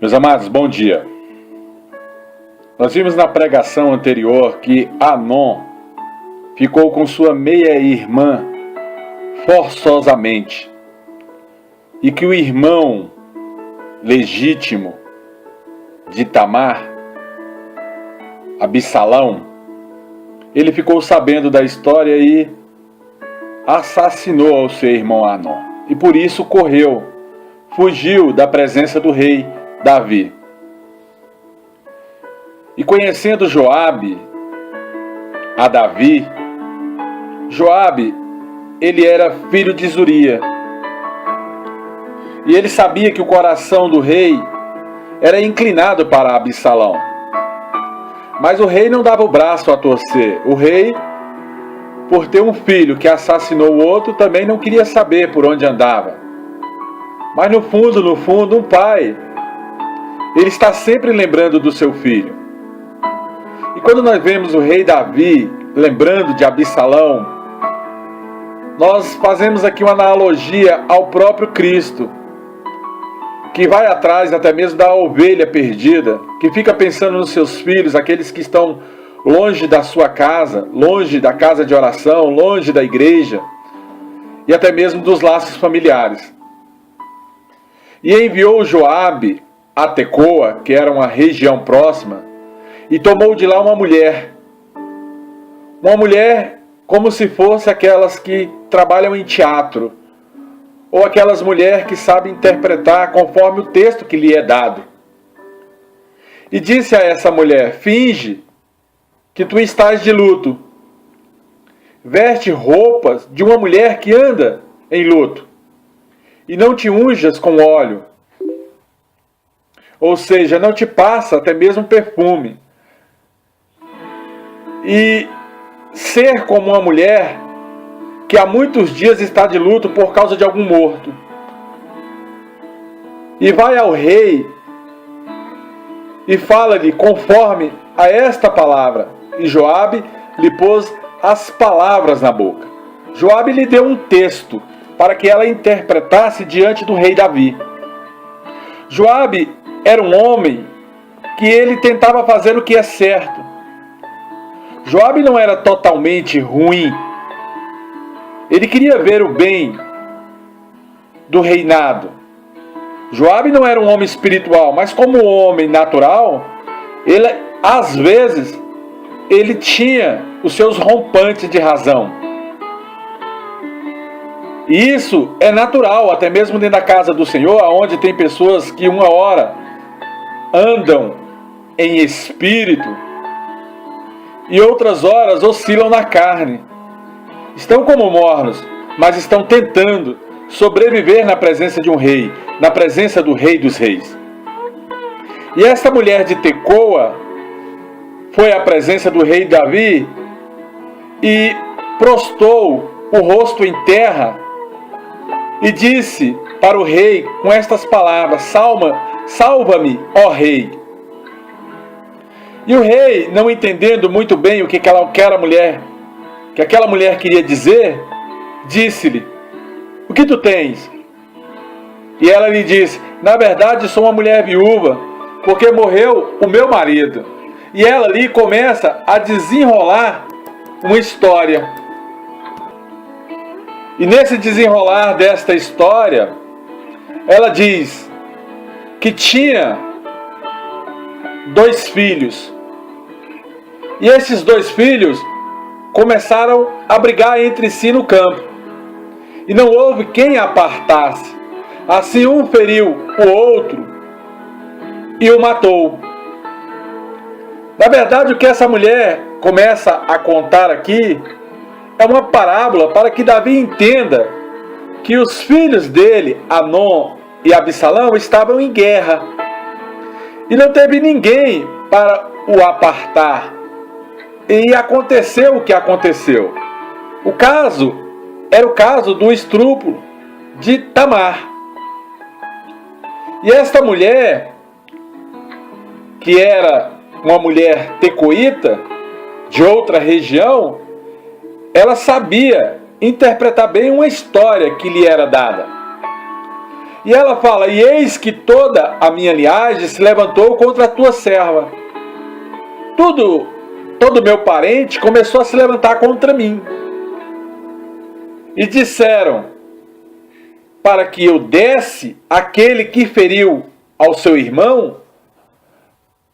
Meus amados, bom dia. Nós vimos na pregação anterior que Amnon ficou com sua meia-irmã forçosamente e que o irmão legítimo de Tamar, Absalão, ele ficou sabendo da história e assassinou o seu irmão Amnon. E por isso fugiu da presença do rei Davi. E conhecendo Joabe a Davi, Joabe, ele era filho de Zuria. E ele sabia que o coração do rei era inclinado para Absalão. Mas o rei não dava o braço a torcer. O rei, por ter um filho que assassinou o outro, também não queria saber por onde andava. Mas no fundo, um pai, ele está sempre lembrando do seu filho. E quando nós vemos o rei Davi lembrando de Absalão, nós fazemos aqui uma analogia ao próprio Cristo, que vai atrás até mesmo da ovelha perdida, que fica pensando nos seus filhos, aqueles que estão longe da sua casa, longe da casa de oração, longe da igreja, e até mesmo dos laços familiares. E enviou Joabe a Tecoa, que era uma região próxima, e tomou de lá uma mulher como se fosse aquelas que trabalham em teatro, ou aquelas mulheres que sabem interpretar conforme o texto que lhe é dado. E disse a essa mulher: finge que tu estás de luto, veste roupas de uma mulher que anda em luto, e não te unjas com óleo, ou seja, não te passa até mesmo perfume, e ser como uma mulher que há muitos dias está de luto por causa de algum morto. E vai ao rei e fala-lhe conforme a esta palavra. E Joabe lhe pôs as palavras na boca. Joabe lhe deu um texto para que ela interpretasse diante do rei Davi. Joabe era um homem que ele tentava fazer o que é certo. Joabe não era totalmente ruim. Ele queria ver o bem do reinado. Joabe não era um homem espiritual, mas como homem natural, ele, às vezes, ele tinha os seus rompantes de razão. E isso é natural, até mesmo dentro da casa do Senhor, onde tem pessoas que uma hora andam em espírito e outras horas oscilam na carne. Estão como mornos, mas estão tentando sobreviver na presença de um rei, na presença do Rei dos Reis. E esta mulher de Tecoa foi à presença do rei Davi e prostou o rosto em terra e disse para o rei com estas palavras: salva-me, ó rei. E o rei, não entendendo muito bem o que aquela mulher queria dizer, disse-lhe: o que tu tens? E ela lhe disse: na verdade sou uma mulher viúva, porque morreu o meu marido. E ela ali começa a desenrolar uma história. E nesse desenrolar desta história, ela diz que tinha 2 filhos. E esses 2 filhos começaram a brigar entre si no campo. E não houve quem apartasse. Assim um feriu o outro e o matou. Na verdade, o que essa mulher começa a contar aqui é uma parábola para que Davi entenda que os filhos dele, Amnon e Absalão, estavam em guerra. E não teve ninguém para o apartar. E aconteceu o que aconteceu. O caso era o caso do estupro de Tamar. E esta mulher, que era uma mulher tecoíta, de outra região, ela sabia interpretar bem uma história que lhe era dada. E ela fala: e eis que toda a minha linhagem se levantou contra a tua serva. Todo meu parente começou a se levantar contra mim. E disseram para que eu desse aquele que feriu ao seu irmão,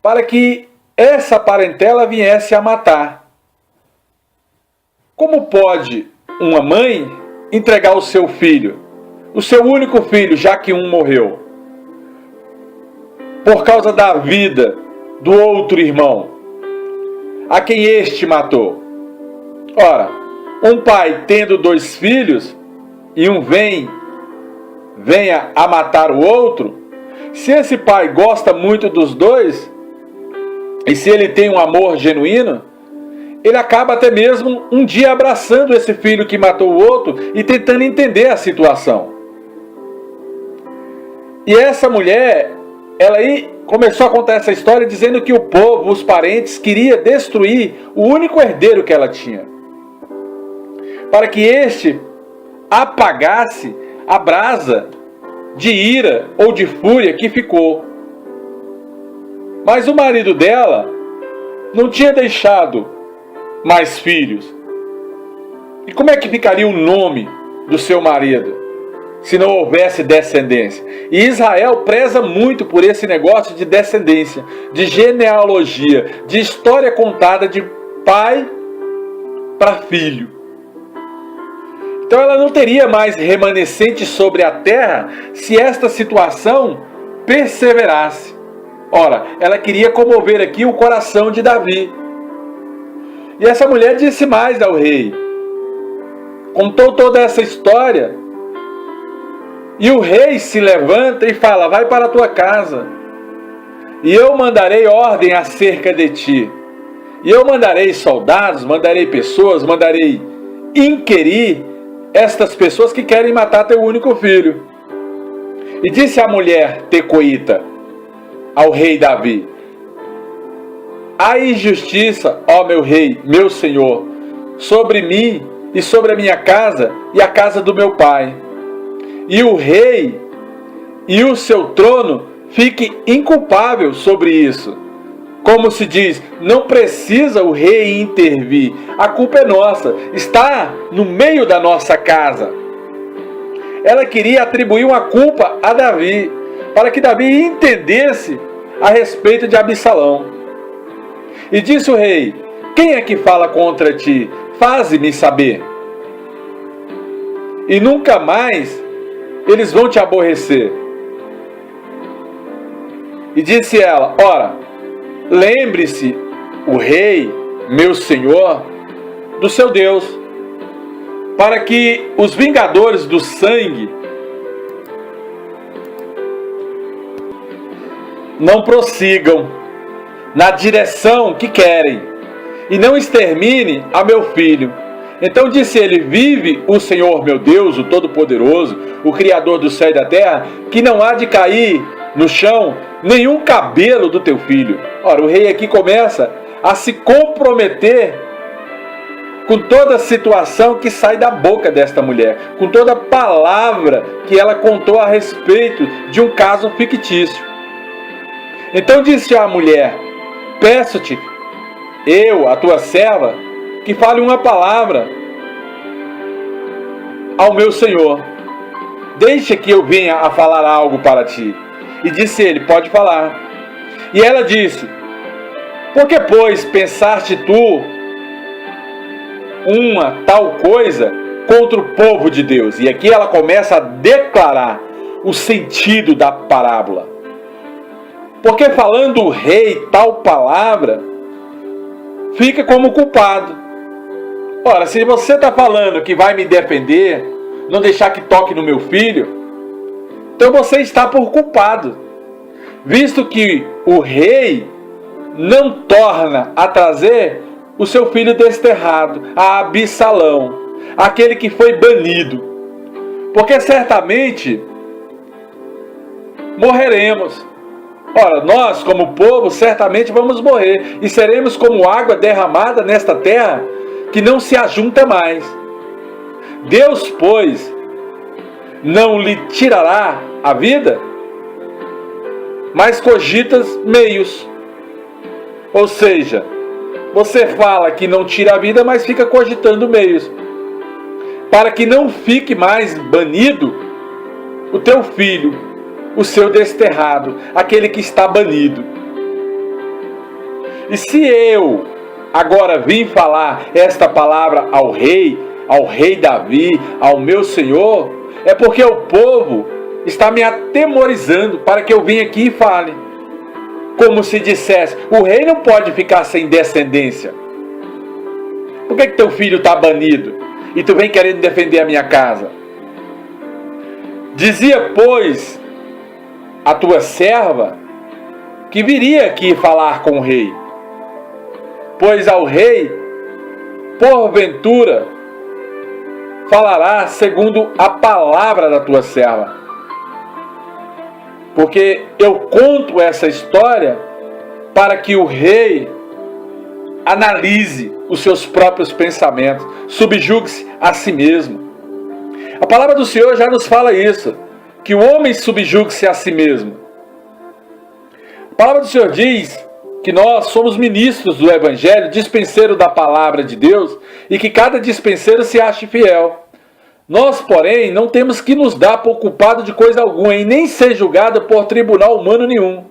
para que essa parentela viesse a matar. Como pode uma mãe entregar o seu filho, o seu único filho, já que um morreu, por causa da vida do outro irmão, a quem este matou? Ora, um pai tendo 2 filhos e um venha a matar o outro, se esse pai gosta muito dos 2, e se ele tem um amor genuíno, ele acaba até mesmo um dia abraçando esse filho que matou o outro e tentando entender a situação. E essa mulher, ela aí começou a contar essa história dizendo que o povo, os parentes, queria destruir o único herdeiro que ela tinha, para que este apagasse a brasa de ira ou de fúria que ficou. Mas o marido dela não tinha deixado mais filhos. E como é que ficaria o nome do seu marido se não houvesse descendência? E Israel preza muito por esse negócio de descendência, de genealogia, de história contada de pai para filho. Então ela não teria mais remanescente sobre a terra se esta situação perseverasse. Ora, ela queria comover aqui o coração de Davi. E essa mulher disse mais ao rei. Contou toda essa história. E o rei se levanta e fala: vai para a tua casa, e eu mandarei ordem acerca de ti. E eu mandarei soldados, mandarei pessoas, mandarei inquirir estas pessoas que querem matar teu único filho. E disse a mulher tecoíta ao rei Davi: há injustiça, ó meu rei, meu senhor, sobre mim e sobre a minha casa e a casa do meu pai. E o rei e o seu trono fique inculpável sobre isso. Como se diz, não precisa o rei intervir. A culpa é nossa, está no meio da nossa casa. Ela queria atribuir uma culpa a Davi, para que Davi entendesse a respeito de Absalão. E disse o rei: quem é que fala contra ti? Faze-me saber. E nunca mais eles vão te aborrecer. E disse ela: ora, lembre-se o rei, meu senhor, do seu Deus, para que os vingadores do sangue não prossigam na direção que querem, e não extermine a meu filho. Então disse ele: vive o Senhor meu Deus, o Todo-Poderoso, o Criador do céu e da terra, que não há de cair no chão nenhum cabelo do teu filho. Ora, o rei aqui começa a se comprometer com toda a situação que sai da boca desta mulher, com toda a palavra que ela contou a respeito de um caso fictício. Então disse a mulher: peço-te, eu, a tua serva, que fale uma palavra ao meu senhor. Deixa que eu venha a falar algo para ti. E disse ele: pode falar. E ela disse: por que, pois, pensaste tu uma tal coisa contra o povo de Deus? E aqui ela começa a declarar o sentido da parábola. Porque falando o rei tal palavra, fica como culpado. Ora, se você está falando que vai me defender, não deixar que toque no meu filho, então você está por culpado, visto que o rei não torna a trazer o seu filho desterrado, a Absalão, aquele que foi banido, porque certamente morreremos. Ora, nós como povo certamente vamos morrer e seremos como água derramada nesta terra que não se ajunta mais. Deus, pois, não lhe tirará a vida, mas cogitas meios. Ou seja, você fala que não tira a vida, mas fica cogitando meios, para que não fique mais banido o teu filho, o seu desterrado, aquele que está banido. E se eu agora vim falar esta palavra ao rei Davi, ao meu Senhor, é porque o povo está me atemorizando para que eu venha aqui e fale. Como se dissesse, o rei não pode ficar sem descendência. Por que teu filho está banido? E tu vem querendo defender a minha casa? Dizia, pois, a tua serva que viria aqui falar com o rei. Pois ao rei, porventura, falará segundo a palavra da tua serva. Porque eu conto essa história para que o rei analise os seus próprios pensamentos, subjugue-se a si mesmo. A palavra do Senhor já nos fala isso, que o homem subjugue-se a si mesmo. A palavra do Senhor diz que nós somos ministros do Evangelho, dispenseiro da palavra de Deus, e que cada dispenseiro se ache fiel. Nós, porém, não temos que nos dar por culpado de coisa alguma, e nem ser julgado por tribunal humano nenhum,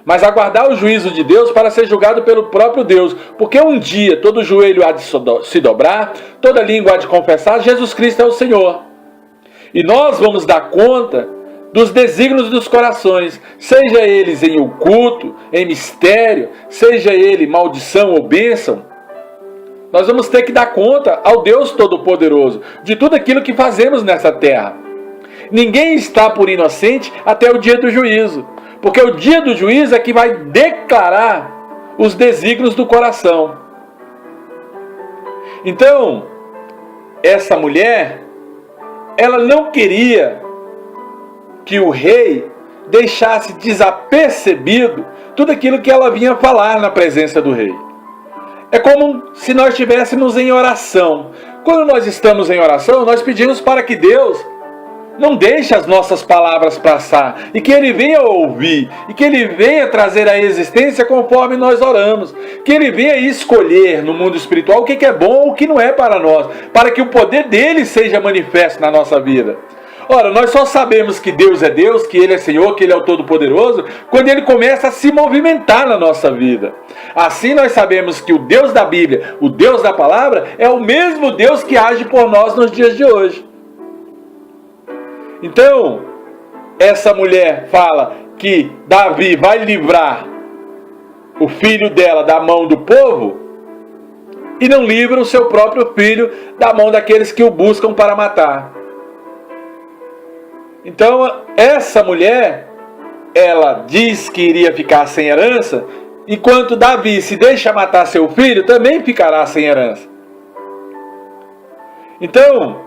mas aguardar o juízo de Deus para ser julgado pelo próprio Deus, porque um dia todo joelho há de se dobrar, toda língua há de confessar, Jesus Cristo é o Senhor. E nós vamos dar conta dos desígnios dos corações, seja eles em oculto, em mistério, seja ele maldição ou bênção. Nós vamos ter que dar conta ao Deus Todo-Poderoso de tudo aquilo que fazemos nessa terra. Ninguém está por inocente até o dia do juízo, porque o dia do juízo é que vai declarar os desígnios do coração. Então, essa mulher, ela não queria que o rei deixasse desapercebido tudo aquilo que ela vinha falar na presença do rei. É como se nós estivéssemos em oração. Quando nós estamos em oração, nós pedimos para que Deus não deixe as nossas palavras passar, e que Ele venha ouvir, e que Ele venha trazer à existência conforme nós oramos, que Ele venha escolher no mundo espiritual o que é bom ou o que não é para nós, para que o poder dEle seja manifesto na nossa vida. Ora, nós só sabemos que Deus é Deus, que Ele é Senhor, que Ele é o Todo-Poderoso, quando Ele começa a se movimentar na nossa vida. Assim nós sabemos que o Deus da Bíblia, o Deus da Palavra, é o mesmo Deus que age por nós nos dias de hoje. Então, essa mulher fala que Davi vai livrar o filho dela da mão do povo e não livra o seu próprio filho da mão daqueles que o buscam para matar. Então, essa mulher, ela diz que iria ficar sem herança, enquanto Davi se deixa matar seu filho, também ficará sem herança. Então,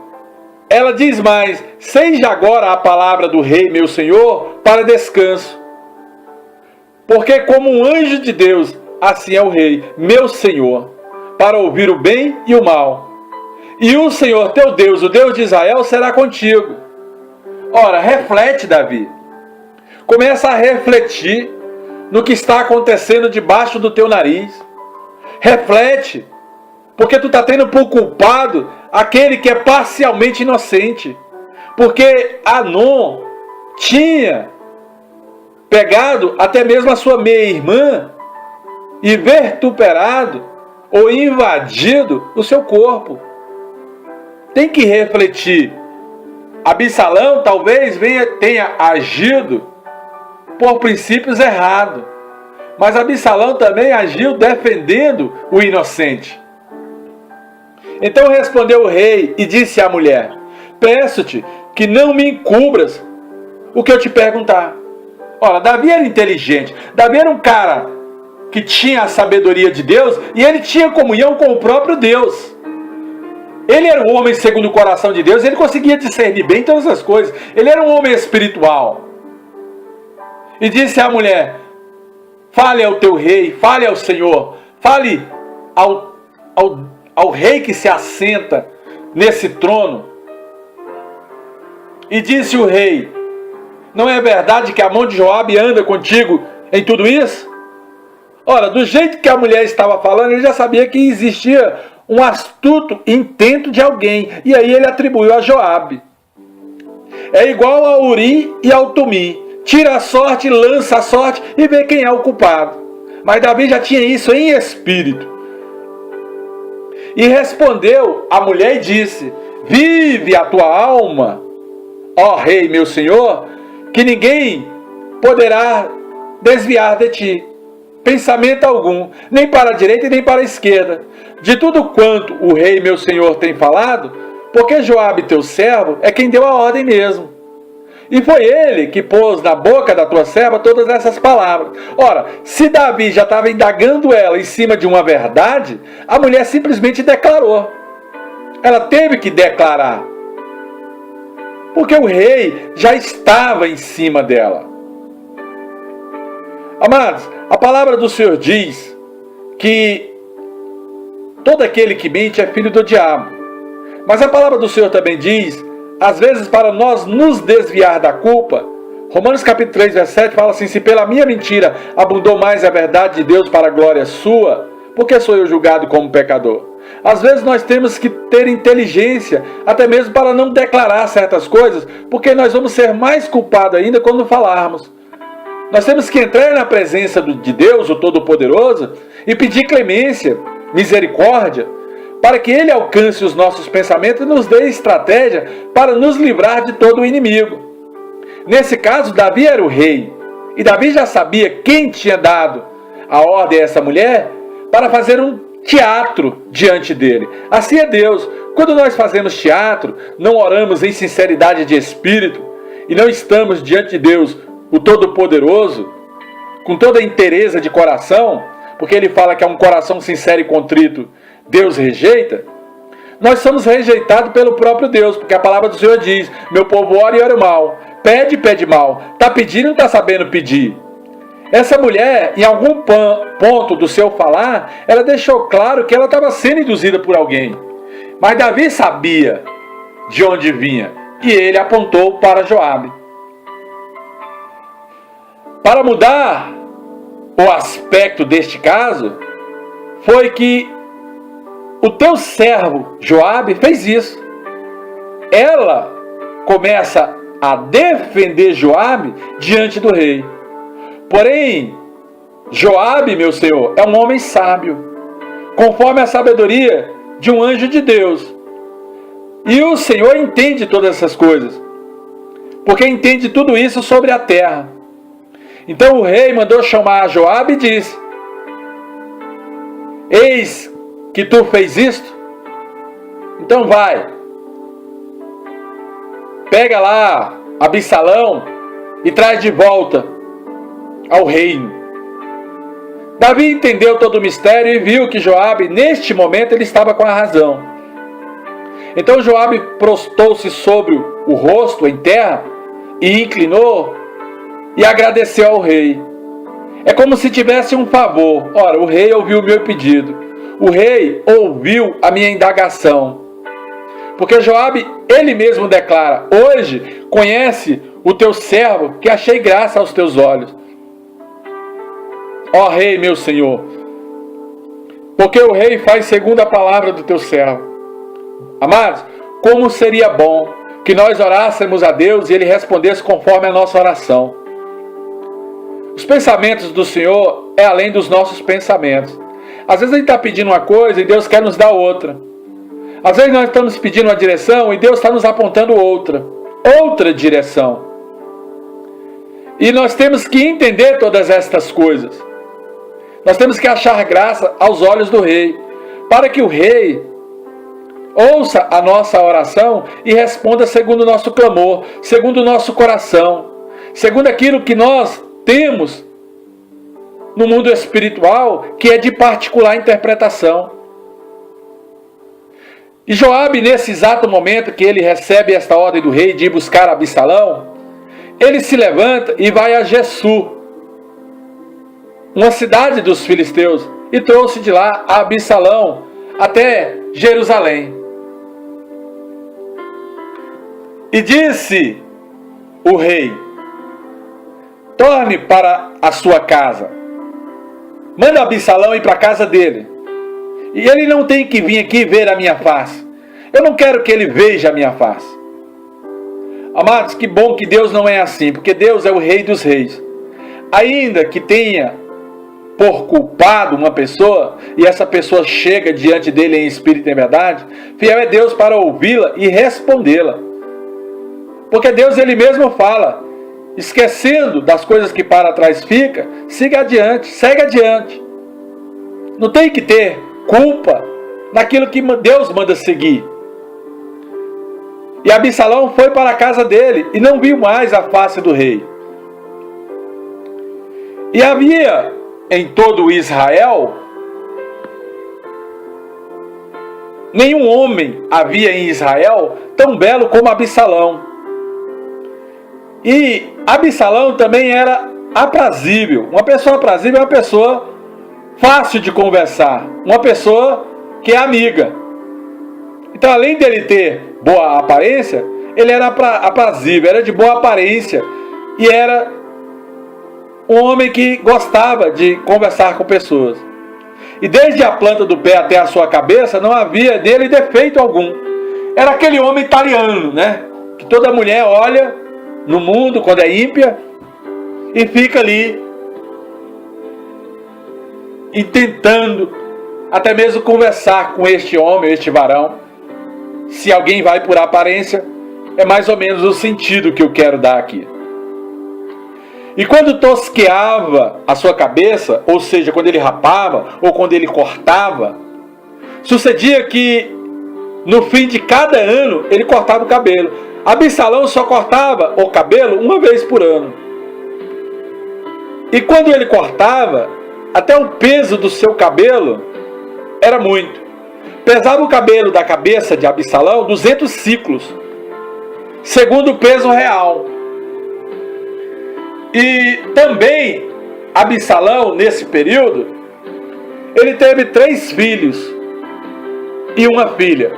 ela diz mais, seja agora a palavra do rei, meu senhor, para descanso. Porque como um anjo de Deus, assim é o rei, meu senhor, para ouvir o bem e o mal. E o Senhor teu Deus, o Deus de Israel, será contigo. Ora, reflete, Davi. Começa a refletir no que está acontecendo debaixo do teu nariz. Reflete, porque tu está tendo por culpado aquele que é parcialmente inocente. Porque Anon tinha pegado até mesmo a sua meia-irmã e vituperado ou invadido o seu corpo. Tem que refletir. Absalão talvez tenha agido por princípios errados, mas Absalão também agiu defendendo o inocente. Então respondeu o rei e disse à mulher, peço-te que não me encubras o que eu te perguntar. Ora, Davi era inteligente, Davi era um cara que tinha a sabedoria de Deus e ele tinha comunhão com o próprio Deus. Ele era um homem segundo o coração de Deus, ele conseguia discernir bem todas as coisas. Ele era um homem espiritual. E disse à mulher, fale ao teu rei, fale ao Senhor, fale ao rei que se assenta nesse trono. E disse o rei, Não é verdade que a mão de Joabe anda contigo em tudo isso? Ora, do jeito que a mulher estava falando, ele já sabia que existia um astuto intento de alguém. E aí ele atribuiu a Joabe. É igual ao Urim e ao Tumim. Tira a sorte, lança a sorte e vê quem é o culpado. Mas Davi já tinha isso em espírito. E respondeu a mulher e disse: vive a tua alma, ó rei meu senhor, que ninguém poderá desviar de ti pensamento algum, nem para a direita e nem para a esquerda, de tudo quanto o rei meu senhor tem falado, porque Joabe teu servo é quem deu a ordem mesmo. E foi ele que pôs na boca da tua serva todas essas palavras. Ora, se Davi já estava indagando ela em cima de uma verdade, a mulher simplesmente declarou. Ela teve que declarar. Porque o rei já estava em cima dela. Amados, a palavra do Senhor diz que todo aquele que mente é filho do diabo. Mas a palavra do Senhor também diz, às vezes para nós nos desviar da culpa, Romanos capítulo 3, verso 7 fala assim: se pela minha mentira abundou mais a verdade de Deus para a glória sua, por que sou eu julgado como pecador? Às vezes nós temos que ter inteligência, até mesmo para não declarar certas coisas, porque nós vamos ser mais culpados ainda quando falarmos. Nós temos que entrar na presença de Deus, o Todo-Poderoso, e pedir clemência, misericórdia, para que Ele alcance os nossos pensamentos e nos dê estratégia para nos livrar de todo o inimigo. Nesse caso, Davi era o rei, e Davi já sabia quem tinha dado a ordem a essa mulher para fazer um teatro diante dele. Assim é Deus. Quando nós fazemos teatro, não oramos em sinceridade de espírito, e não estamos diante de Deus, o Todo-Poderoso, com toda a inteireza de coração, porque Ele fala que é um coração sincero e contrito, Deus rejeita. Nós somos rejeitados pelo próprio Deus, porque a palavra do Senhor diz: meu povo ora e ora mal, pede e pede mal, está pedindo e não está sabendo pedir. Essa mulher, em algum ponto do seu falar, ela deixou claro que ela estava sendo induzida por alguém. Mas Davi sabia de onde vinha, e ele apontou para Joabe. Para mudar o aspecto deste caso, foi que o teu servo Joabe fez isso. Ela começa a defender Joabe diante do rei. Porém, Joabe, meu senhor, é um homem sábio, conforme a sabedoria de um anjo de Deus. E o Senhor entende todas essas coisas, porque entende tudo isso sobre a terra. Então o rei mandou chamar Joabe e disse: eis que tu fez isto, então vai, pega lá Absalão e traz de volta ao reino. Davi entendeu todo o mistério e viu que Joabe, neste momento, ele estava com a razão. Então Joabe prostou-se sobre o rosto em terra e inclinou e agradeceu ao rei. É como se tivesse um favor. Ora, o rei ouviu o meu pedido. O rei ouviu a minha indagação. Porque Joabe, ele mesmo declara: hoje conhece o teu servo, que achei graça aos teus olhos. Ó rei, meu senhor, porque o rei faz segundo a palavra do teu servo. Amados, como seria bom que nós orássemos a Deus e Ele respondesse conforme a nossa oração. Os pensamentos do Senhor é além dos nossos pensamentos. Às vezes a gente está pedindo uma coisa e Deus quer nos dar outra. Às vezes nós estamos pedindo uma direção e Deus está nos apontando outra direção. E nós temos que entender todas estas coisas. Nós temos que achar graça aos olhos do rei, para que o rei ouça a nossa oração e responda segundo o nosso clamor, segundo o nosso coração, segundo aquilo que nós temos no mundo espiritual, que é de particular interpretação. E Joabe, nesse exato momento que ele recebe esta ordem do rei de ir buscar Absalão, ele se levanta e vai a Gesur, uma cidade dos filisteus, e trouxe de lá Absalão até Jerusalém. E disse o rei: torne para a sua casa. Manda Absalão ir para a casa dele. E ele não tem que vir aqui ver a minha face. Eu não quero que ele veja a minha face. Amados, que bom que Deus não é assim, porque Deus é o Rei dos Reis. Ainda que tenha por culpado uma pessoa, e essa pessoa chega diante dele em espírito e em verdade, fiel é Deus para ouvi-la e respondê-la. Porque Deus ele mesmo fala, esquecendo das coisas que para trás fica, siga adiante, segue adiante. Não tem que ter culpa naquilo que Deus manda seguir. E Absalão foi para a casa dele e não viu mais a face do rei. E havia em todo Israel, nenhum homem havia em Israel tão belo como Absalão. E Absalão também era aprazível. Uma pessoa aprazível é uma pessoa fácil de conversar, uma pessoa que é amiga. Então, além dele ter boa aparência, ele era aprazível, era de boa aparência e era um homem que gostava de conversar com pessoas. E desde a planta do pé até a sua cabeça não havia dele defeito algum. Era aquele homem italiano, né? Que toda mulher olha no mundo quando é ímpia e fica ali e tentando até mesmo conversar com este homem, este varão. Se alguém vai por aparência, é mais ou menos o sentido que eu quero dar aqui. E quando tosqueava a sua cabeça, ou seja, quando ele rapava ou quando ele cortava, sucedia que no fim de cada ano ele cortava o cabelo. Absalão só cortava o cabelo uma vez por ano. E quando ele cortava, até o peso do seu cabelo era muito. Pesava o cabelo da cabeça de Absalão 200 ciclos, segundo o peso real. E também Absalão, nesse período, ele teve 3 filhos e uma filha.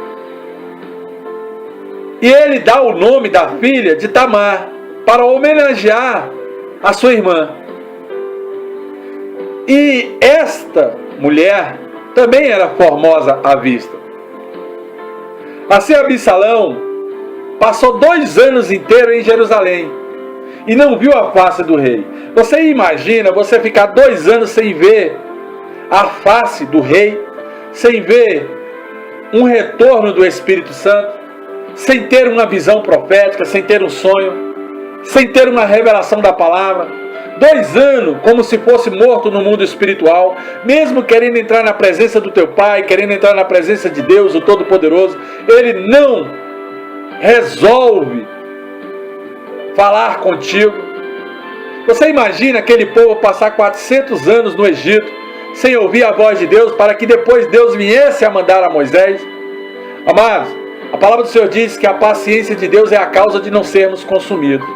E ele dá o nome da filha de Tamar, para homenagear a sua irmã. E esta mulher também era formosa à vista. Assim Absalão passou 2 anos inteiros em Jerusalém e não viu a face do rei. Você imagina você ficar 2 anos sem ver a face do rei, sem ver um retorno do Espírito Santo, sem ter uma visão profética, sem ter um sonho, sem ter uma revelação da palavra. 2 anos como se fosse morto no mundo espiritual, mesmo querendo entrar na presença do teu Pai, querendo entrar na presença de Deus, o Todo-Poderoso, ele não resolve falar contigo. Você imagina aquele povo passar 400 anos no Egito sem ouvir a voz de Deus, para que depois Deus viesse a mandar a Moisés? Amados, a palavra do Senhor diz que a paciência de Deus é a causa de não sermos consumidos.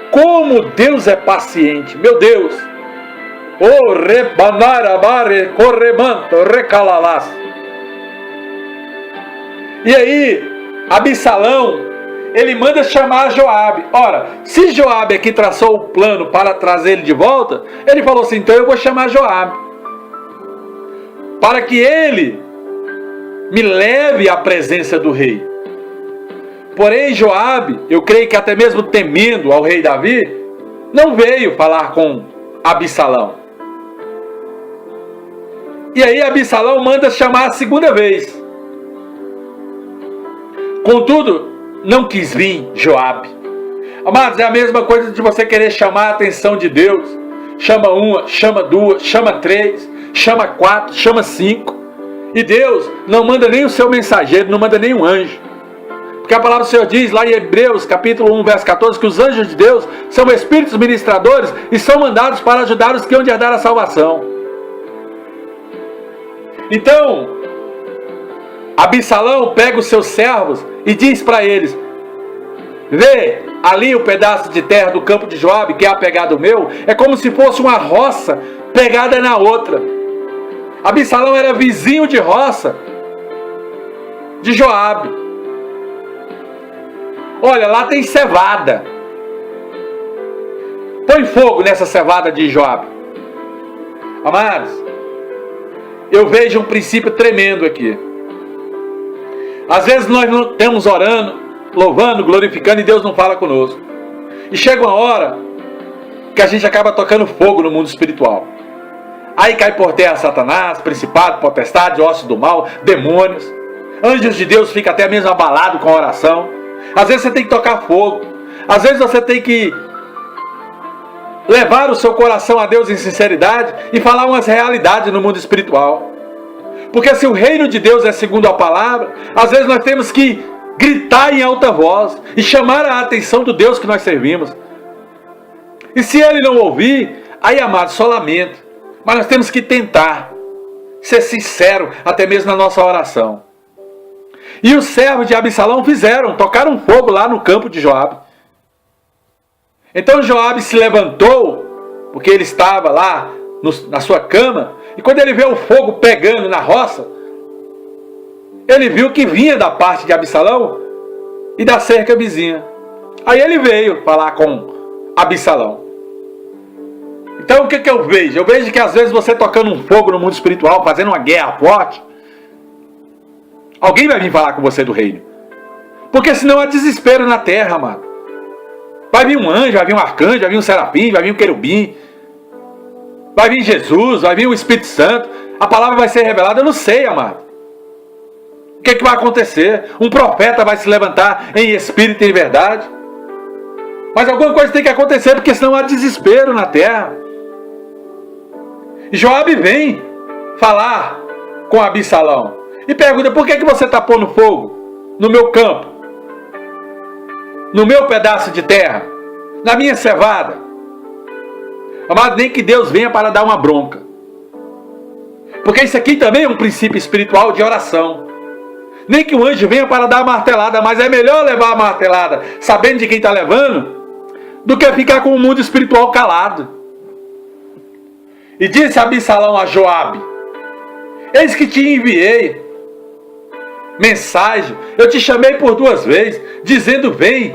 Como Deus é paciente, meu Deus! O rebanarabare corremanto recalalás. E aí, Absalão, ele manda chamar Joabe. Ora, se Joabe aqui traçou o plano para trazer ele de volta, ele falou assim, então eu vou chamar Joabe, para que ele me leve à presença do rei. Porém Joabe, eu creio que até mesmo temendo ao rei Davi, não veio falar com Absalão. E aí Absalão manda chamar a segunda vez. Contudo, não quis vir Joabe. Amados, é a mesma coisa de você querer chamar a atenção de Deus. Chama uma, chama 2, chama 3, chama 4, chama 5. E Deus não manda nem o seu mensageiro, não manda nem um anjo. Porque a palavra do Senhor diz lá em Hebreus capítulo 1, verso 14, que os anjos de Deus são espíritos ministradores e são mandados para ajudar os que hão de herdar a salvação. Então, Absalão pega os seus servos e diz para eles, vê ali o pedaço de terra do campo de Joabe, que é apegado meu, é como se fosse uma roça pegada na outra. Absalão era vizinho de roça de Joabe. Olha, lá tem cevada. Põe fogo nessa cevada de Joabe. Amados, eu vejo um princípio tremendo aqui. Às vezes nós não estamos orando, louvando, glorificando e Deus não fala conosco. E chega uma hora que a gente acaba tocando fogo no mundo espiritual. Aí cai por terra Satanás, principado, potestade, ossos do mal, demônios. Anjos de Deus ficam até mesmo abalados com a oração. Às vezes você tem que tocar fogo. Às vezes você tem que levar o seu coração a Deus em sinceridade e falar umas realidades no mundo espiritual. Porque se o reino de Deus é segundo a palavra, às vezes nós temos que gritar em alta voz e chamar a atenção do Deus que nós servimos. E se ele não ouvir, aí, amado, só lamento. Mas nós temos que tentar ser sincero, até mesmo na nossa oração. E os servos de Absalão tocaram fogo lá no campo de Joabe. Então Joabe se levantou, porque ele estava lá na sua cama, e quando ele vê o fogo pegando na roça, ele viu que vinha da parte de Absalão e da cerca vizinha. Aí ele veio falar com Absalão. Então o que eu vejo? Eu vejo que às vezes você tocando um fogo no mundo espiritual, fazendo uma guerra forte, alguém vai vir falar com você do reino. Porque senão há desespero na terra, mano. Vai vir um anjo, vai vir um arcanjo, vai vir um serafim, vai vir um querubim, vai vir Jesus, vai vir o Espírito Santo. A palavra vai ser revelada, eu não sei, amado. O que vai acontecer? Um profeta vai se levantar em espírito e em verdade. Mas alguma coisa tem que acontecer, porque senão há desespero na terra. E Joabe vem falar com Absalão e pergunta: por que você está pondo fogo no meu campo, no meu pedaço de terra, na minha cevada? Amado, nem que Deus venha para dar uma bronca, porque isso aqui também é um princípio espiritual de oração. Nem que o anjo venha para dar a martelada, mas é melhor levar a martelada sabendo de quem está levando, do que ficar com o mundo espiritual calado. E disse Absalão a Joabe: eis que te enviei mensagem, eu te chamei por 2 vezes, dizendo: vem,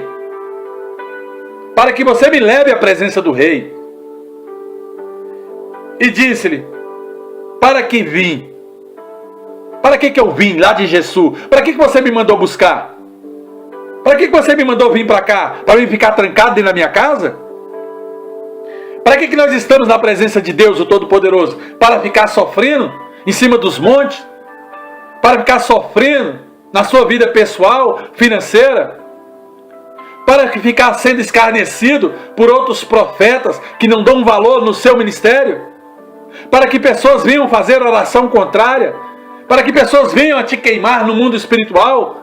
para que você me leve à presença do rei. E disse-lhe: para que vim? Para que eu vim lá de Jesus? Para que você me mandou buscar? Para que você me mandou vir para cá? Para eu ficar trancado dentro da minha casa? Para que nós estamos na presença de Deus, o Todo-Poderoso? Para ficar sofrendo em cima dos montes? Para ficar sofrendo na sua vida pessoal, financeira? Para ficar sendo escarnecido por outros profetas que não dão valor no seu ministério? Para que pessoas venham fazer oração contrária? Para que pessoas venham a te queimar no mundo espiritual?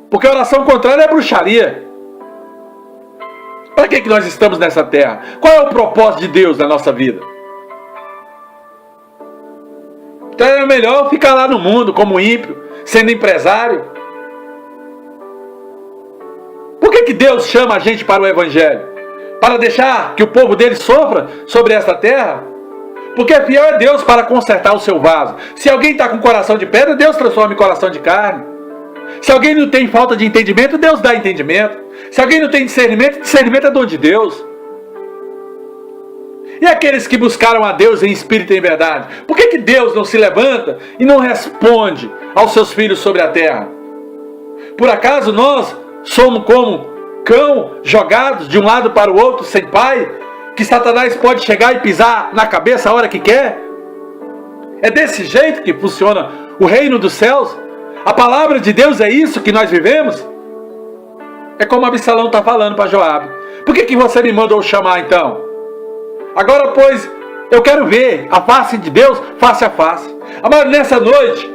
Porque oração contrária é bruxaria. Para que nós estamos nessa terra? Qual é o propósito de Deus na nossa vida? Então é melhor ficar lá no mundo como ímpio, sendo empresário. Por que Deus chama a gente para o Evangelho? Para deixar que o povo dele sofra sobre esta terra? Porque fiel é Deus para consertar o seu vaso. Se alguém está com coração de pedra, Deus transforma em coração de carne. Se alguém não tem falta de entendimento, Deus dá entendimento. Se alguém não tem discernimento, discernimento é dom de Deus. E aqueles que buscaram a Deus em espírito e em verdade? Por que Deus não se levanta e não responde aos seus filhos sobre a terra? Por acaso nós somos como cão jogados de um lado para o outro sem pai? Que Satanás pode chegar e pisar na cabeça a hora que quer? É desse jeito que funciona o reino dos céus? A palavra de Deus é isso que nós vivemos? É como Absalão está falando para Joabe. Por que você me mandou chamar então? Agora, pois, eu quero ver a face de Deus face a face. Amado, nessa noite,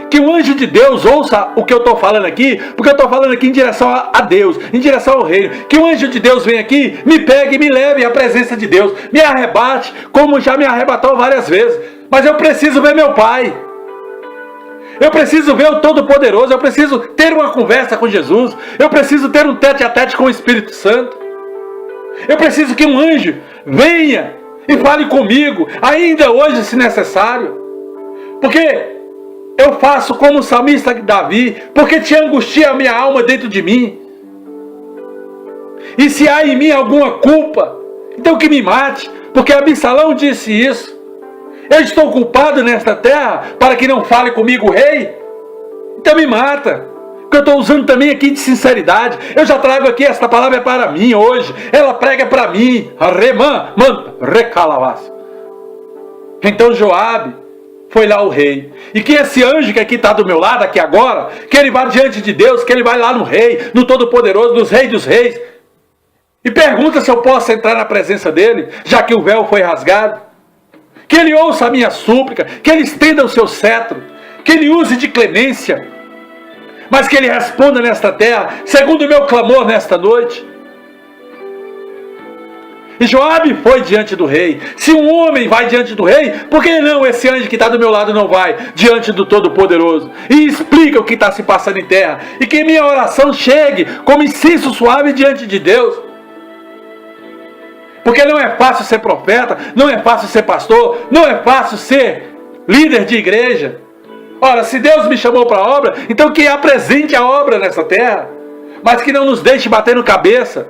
que o anjo de Deus ouça o que eu estou falando aqui, porque eu estou falando aqui em direção a Deus, em direção ao reino. Que o anjo de Deus venha aqui, me pegue e me leve à presença de Deus. Me arrebate, como já me arrebatou várias vezes. Mas eu preciso ver meu Pai. Eu preciso ver o Todo-Poderoso. Eu preciso ter uma conversa com Jesus. Eu preciso ter um tete-a-tete com o Espírito Santo. Eu preciso que um anjo venha e fale comigo, ainda hoje, se necessário. Porque eu faço como o salmista Davi, porque te angustia a minha alma dentro de mim. E se há em mim alguma culpa, Então que me mate, porque Absalão disse isso. Eu estou culpado nesta terra para que não fale comigo o rei? Então me mata. Que eu estou usando também aqui de sinceridade. Eu já trago aqui, esta palavra é para mim hoje. Ela prega para mim. Então Joabe foi lá o rei. E que esse anjo que aqui está do meu lado, aqui agora, que ele vá diante de Deus, que ele vai lá no rei, no Todo-Poderoso, dos reis dos reis, e pergunta se eu posso entrar na presença dele, já que o véu foi rasgado. Que ele ouça a minha súplica, que ele estenda o seu cetro, que ele use de clemência, mas que ele responda nesta terra, segundo o meu clamor nesta noite. E Joabe foi diante do rei. Se um homem vai diante do rei, por que não esse anjo que está do meu lado não vai diante do Todo-Poderoso? E explica o que está se passando em terra. E que minha oração chegue como incenso suave diante de Deus. Porque não é fácil ser profeta, não é fácil ser pastor, não é fácil ser líder de igreja. Ora, se Deus me chamou para a obra, então que apresente a obra nessa terra, mas que não nos deixe batendo cabeça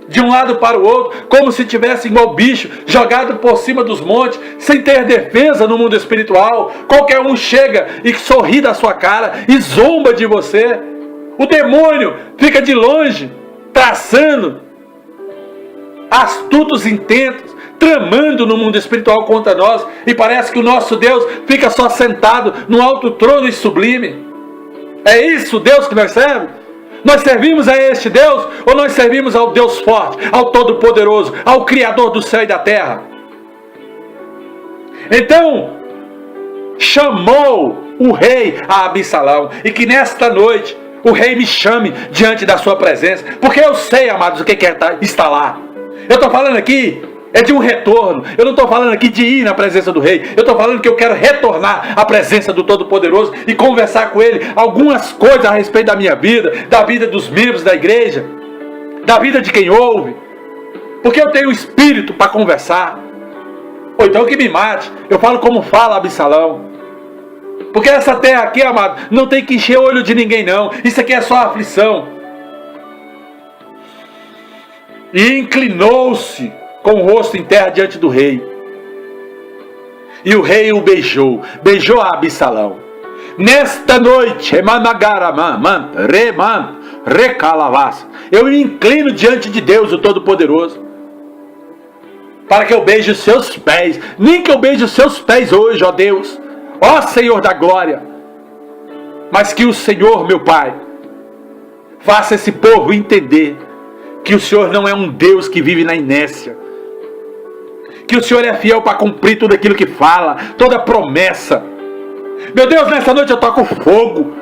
de um lado para o outro, como se tivesse igual bicho, jogado por cima dos montes, sem ter defesa no mundo espiritual. Qualquer um chega e sorri da sua cara e zomba de você. O demônio fica de longe, traçando astutos intentos, tramando no mundo espiritual contra nós, e parece que o nosso Deus fica só sentado no alto trono e sublime. É isso o Deus que nós servimos? Nós servimos a este Deus, ou nós servimos ao Deus forte, ao Todo-Poderoso, ao Criador do céu e da terra? Então chamou o rei a Absalão, e que nesta noite o rei me chame diante da sua presença, porque eu sei, amados, o que é estar lá. Eu estou falando aqui é de um retorno. Eu não estou falando aqui de ir na presença do rei. Eu estou falando que eu quero retornar à presença do Todo-Poderoso e conversar com ele algumas coisas a respeito da minha vida, da vida dos membros da igreja, da vida de quem ouve. Porque eu tenho espírito para conversar. Ou então que me mate. Eu falo como fala Absalão. Porque essa terra aqui, amado, não tem que encher o olho de ninguém não. Isso aqui é só aflição. E inclinou-se com o rosto em terra diante do rei. E o rei o beijou a Absalão. Nesta noite, eu me inclino diante de Deus, o Todo-Poderoso, para que eu beije os seus pés. Nem que eu beije os seus pés hoje, ó Deus, ó Senhor da glória, mas que o Senhor, meu Pai, faça esse povo entender que o Senhor não é um Deus que vive na inércia, que o Senhor é fiel para cumprir tudo aquilo que fala, toda promessa. Meu Deus, nessa noite eu toco fogo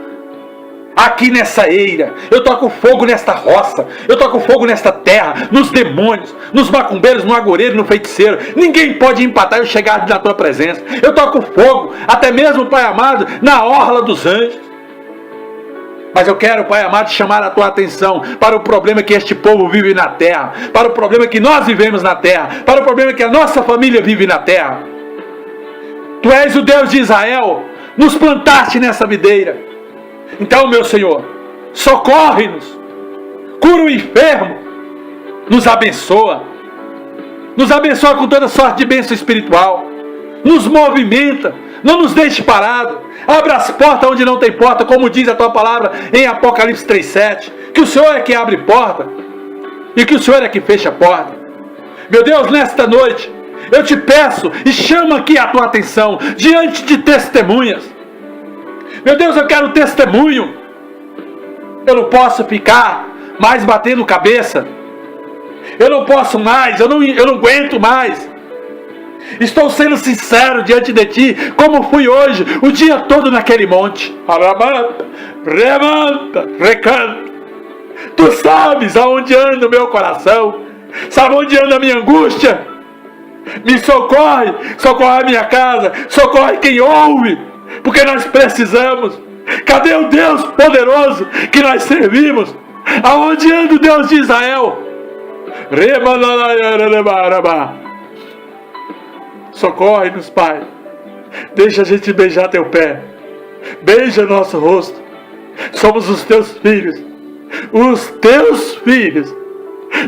aqui nessa eira, eu toco fogo nesta roça, eu toco fogo nesta terra, nos demônios, nos macumbeiros, no agoureiro, no feiticeiro. Ninguém pode empatar eu chegar na tua presença. Eu toco fogo, até mesmo, Pai amado, na orla dos anjos. Mas eu quero, Pai amado, chamar a tua atenção para o problema que este povo vive na terra, para o problema que nós vivemos na terra, para o problema que a nossa família vive na terra. Tu és o Deus de Israel, nos plantaste nessa videira. Então, meu Senhor, socorre-nos, cura o enfermo, nos abençoa com toda sorte de bênção espiritual, nos movimenta, não nos deixe parado, abre as portas onde não tem porta, como diz a tua palavra em Apocalipse 3:7, que o Senhor é que abre porta, e que o Senhor é que fecha a porta. Meu Deus, nesta noite, eu te peço e chamo aqui a tua atenção, diante de testemunhas. Meu Deus, eu quero testemunho. Eu não posso ficar mais batendo cabeça. Eu não posso mais, eu não aguento mais. Estou sendo sincero diante de ti, como fui hoje, o dia todo naquele monte. Remanta, recanta. Tu sabes aonde anda o meu coração, sabe onde anda a minha angústia. Me socorre, socorre a minha casa, socorre quem ouve, porque nós precisamos. Cadê o Deus poderoso que nós servimos? Aonde anda o Deus de Israel? Socorre-nos, Pai. Deixa a gente beijar teu pé. Beija nosso rosto. Somos os teus filhos. Os teus filhos.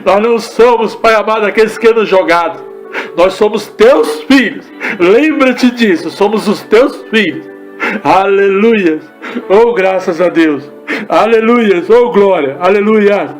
Nós não somos, Pai amado, aqueles que andam jogados. Nós somos teus filhos. Lembra-te disso, somos os teus filhos. Aleluia. Oh, graças a Deus. Aleluia. Oh, glória. Aleluia.